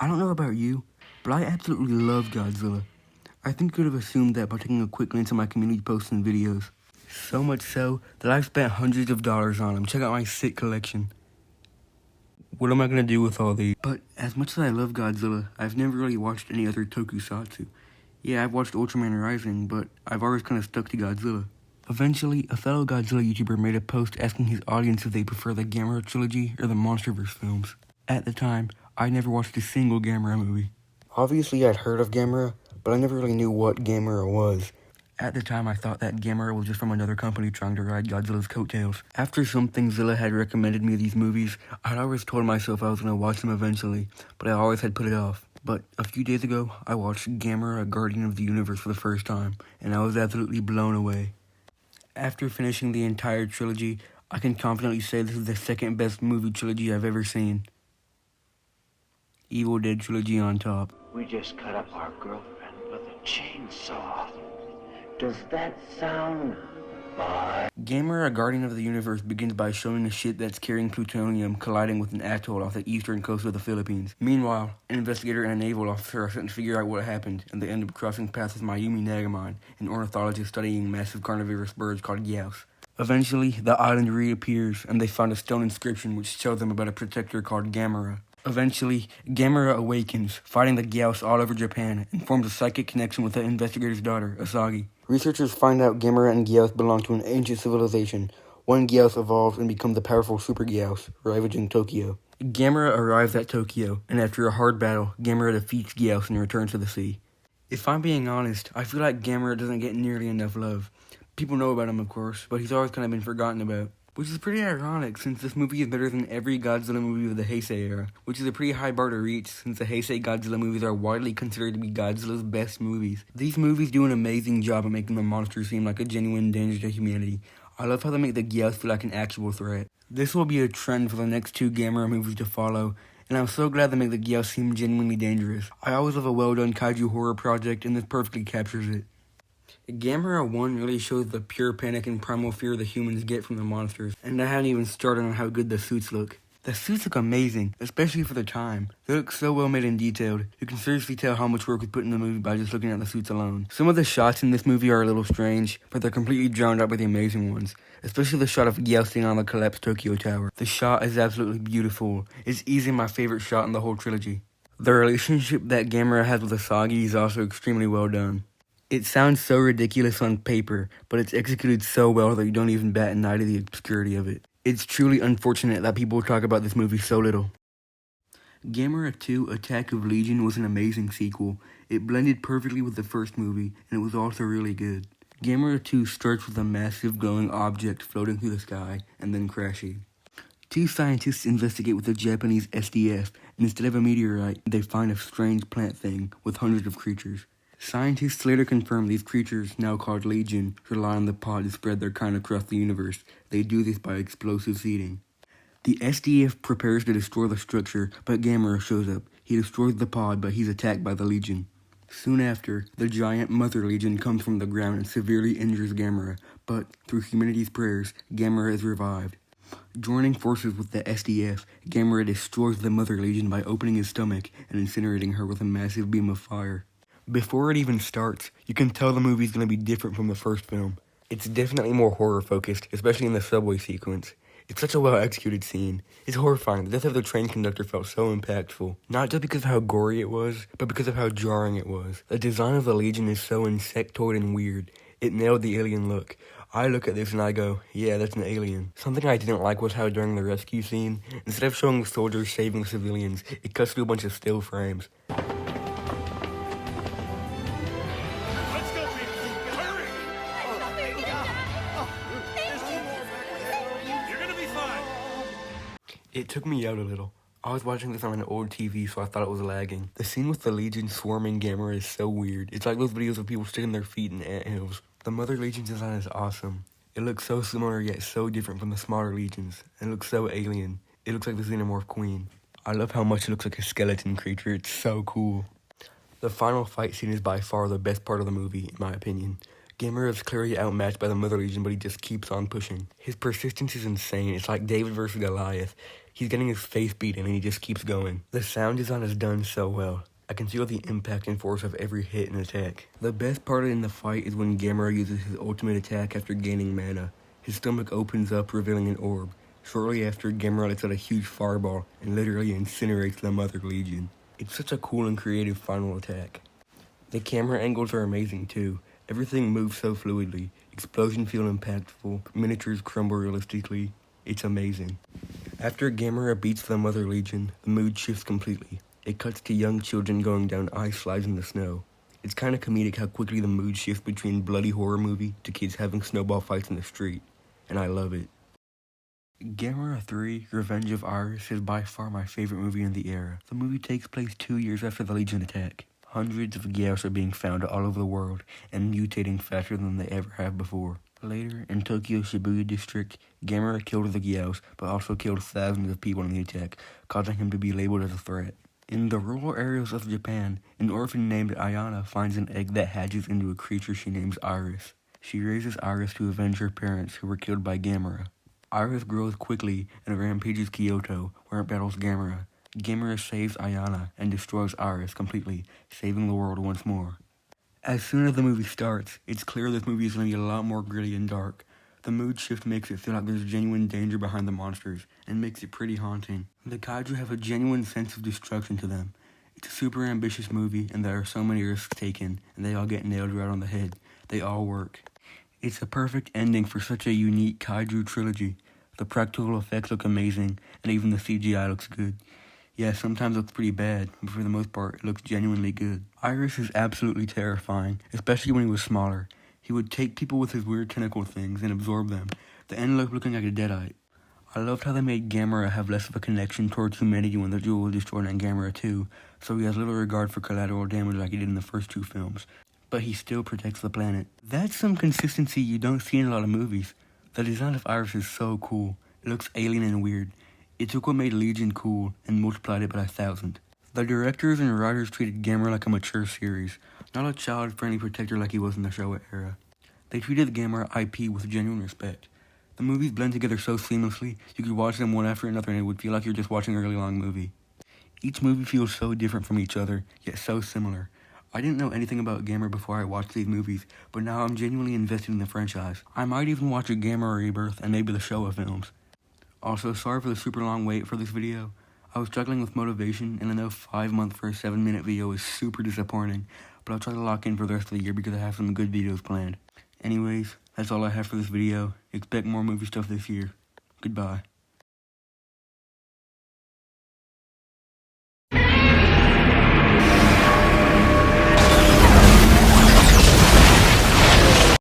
I don't know about you, but I absolutely love Godzilla. I think you could have assumed that by taking a quick glance at my community posts and videos. So much so that I've spent hundreds of dollars on them. Check out my sick collection. What am I gonna do with all these? But as much as I love Godzilla, I've never really watched any other tokusatsu. Yeah, I've watched Ultraman Rising, but I've always kind of stuck to Godzilla. Eventually, a fellow Godzilla YouTuber made a post asking his audience if they prefer the Gamera trilogy or the MonsterVerse films. At the time, I never watched a single Gamera movie. Obviously, I'd heard of Gamera, but I never really knew what Gamera was. At the time, I thought that Gamera was just from another company trying to ride Godzilla's coattails. After something Zilla had recommended me these movies, I'd always told myself I was going to watch them eventually, but I always had put it off. But a few days ago, I watched Gamera, Guardian of the Universe for the first time, and I was absolutely blown away. After finishing the entire trilogy, I can confidently say this is the second best movie trilogy I've ever seen. Evil Dead trilogy on top. We just cut up our girlfriend with a chainsaw. Does that sound fine? Gamera, Guardian of the Universe begins by showing a ship that's carrying plutonium colliding with an atoll off the eastern coast of the Philippines. Meanwhile, an investigator and a naval officer are sent to figure out what happened, and they end up crossing paths with Mayumi Nagamon, an ornithologist studying massive carnivorous birds called Gyaos. Eventually, the island reappears, and they find a stone inscription which tells them about a protector called Gamera. Eventually, Gamera awakens, fighting the Gyaos all over Japan, and forms a psychic connection with the investigator's daughter, Asagi. Researchers find out Gamera and Gyaos belong to an ancient civilization. One Gyaos evolves and becomes the powerful Super Gyaos, ravaging Tokyo. Gamera arrives at Tokyo, and after a hard battle, Gamera defeats Gyaos and returns to the sea. If I'm being honest, I feel like Gamera doesn't get nearly enough love. People know about him, of course, but he's always kind of been forgotten about. Which is pretty ironic, since this movie is better than every Godzilla movie of the Heisei era, which is a pretty high bar to reach, since the Heisei Godzilla movies are widely considered to be Godzilla's best movies. These movies do an amazing job of making the monster seem like a genuine danger to humanity. I love how they make the Gyaos feel like an actual threat. This will be a trend for the next two Gamera movies to follow, and I'm so glad they make the Gyaos seem genuinely dangerous. I always love a well-done kaiju horror project, and this perfectly captures it. Gamera 1 really shows the pure panic and primal fear the humans get from the monsters, and I hadn't even started on how good the suits look. The suits look amazing, especially for the time. They look so well made and detailed. You can seriously tell how much work was put in the movie by just looking at the suits alone. Some of the shots in this movie are a little strange, but they're completely drowned out by the amazing ones, especially the shot of Gyaos sitting on the collapsed Tokyo Tower. The shot is absolutely beautiful. It's easily my favorite shot in the whole trilogy. The relationship that Gamera has with Asagi is also extremely well done. It sounds so ridiculous on paper, but it's executed so well that you don't even bat an eye to the obscurity of it. It's truly unfortunate that people talk about this movie so little. Gamera 2 Attack of Legion was an amazing sequel. It blended perfectly with the first movie, and it was also really good. Gamera 2 starts with a massive glowing object floating through the sky, and then crashing. Two scientists investigate with the Japanese SDF, and instead of a meteorite, they find a strange plant thing with hundreds of creatures. Scientists later confirm these creatures, now called Legion, rely on the pod to spread their kind across the universe. They do this by explosive seeding. The SDF prepares to destroy the structure, but Gamera shows up. He destroys the pod, but he's attacked by the Legion. Soon after, the giant Mother Legion comes from the ground and severely injures Gamera, but through humanity's prayers, Gamera is revived. Joining forces with the SDF, Gamera destroys the Mother Legion by opening his stomach and incinerating her with a massive beam of fire. Before it even starts, you can tell the movie's going to be different from the first film. It's definitely more horror-focused, especially in the subway sequence. It's such a well-executed scene. It's horrifying. The death of the train conductor felt so impactful. Not just because of how gory it was, but because of how jarring it was. The design of the Legion is so insectoid and weird. It nailed the alien look. I look at this and I go, yeah, that's an alien. Something I didn't like was how during the rescue scene, instead of showing the soldiers saving the civilians, it cuts through a bunch of still frames. It took me out a little. I was watching this on an old TV, so I thought it was lagging. The scene with the Legion swarming Gamera is so weird. It's like those videos of people sticking their feet in anthills. The Mother Legion design is awesome. It looks so similar yet so different from the smaller Legions. And it looks so alien. It looks like the Xenomorph Queen. I love how much it looks like a skeleton creature. It's so cool. The final fight scene is by far the best part of the movie, in my opinion. Gamera is clearly outmatched by the Mother Legion, but he just keeps on pushing. His persistence is insane. It's like David versus Goliath. He's getting his face beaten and he just keeps going. The sound design is done so well. I can feel the impact and force of every hit and attack. The best part in the fight is when Gamera uses his ultimate attack after gaining mana. His stomach opens up, revealing an orb. Shortly after, Gamera lets out a huge fireball and literally incinerates the Mother Legion. It's such a cool and creative final attack. The camera angles are amazing too. Everything moves so fluidly. Explosions feel impactful. Miniatures crumble realistically. It's amazing. After Gamera beats the Mother Legion, the mood shifts completely. It cuts to young children going down ice slides in the snow. It's kinda comedic how quickly the mood shifts between bloody horror movie to kids having snowball fights in the street. And I love it. Gamera 3, Revenge of Iris is by far my favorite movie in the era. The movie takes place 2 years after the Legion attack. Hundreds of Gyaos are being found all over the world and mutating faster than they ever have before. Later, in Tokyo's Shibuya district, Gamera killed the Gyaos, but also killed thousands of people in the attack, causing him to be labeled as a threat. In the rural areas of Japan, an orphan named Ayana finds an egg that hatches into a creature she names Iris. She raises Iris to avenge her parents who were killed by Gamera. Iris grows quickly and rampages Kyoto, where it battles Gamera. Gamera saves Ayana and destroys Iris completely, saving the world once more. As soon as the movie starts, it's clear this movie is going to be a lot more gritty and dark. The mood shift makes it feel like there's genuine danger behind the monsters, and makes it pretty haunting. The kaiju have a genuine sense of destruction to them. It's a super ambitious movie, and there are so many risks taken, and they all get nailed right on the head. They all work. It's a perfect ending for such a unique kaiju trilogy. The practical effects look amazing, and even the CGI looks good. Yeah, sometimes it looks pretty bad, but for the most part, it looks genuinely good. Iris is absolutely terrifying, especially when he was smaller. He would take people with his weird tentacle things and absorb them. The end looked looking like a deadite. I loved how they made Gamera have less of a connection towards humanity when the jewel was destroyed in Gamera 2, so he has little regard for collateral damage like he did in the first 2 films. But he still protects the planet. That's some consistency you don't see in a lot of movies. The design of Iris is so cool. It looks alien and weird. It took what made Legion cool and multiplied it by 1,000. The directors and writers treated Gamera like a mature series, not a child-friendly protector like he was in the Showa era. They treated the Gamera IP with genuine respect. The movies blend together so seamlessly, you could watch them one after another and it would feel like you're just watching a really long movie. Each movie feels so different from each other, yet so similar. I didn't know anything about Gamera before I watched these movies, but now I'm genuinely invested in the franchise. I might even watch a Gamera Rebirth and maybe the Showa films. Also, sorry for the super long wait for this video. I was struggling with motivation, and I know 5 months for a 7-minute video is super disappointing, but I'll try to lock in for the rest of the year because I have some good videos planned. Anyways, that's all I have for this video. Expect more movie stuff this year. Goodbye.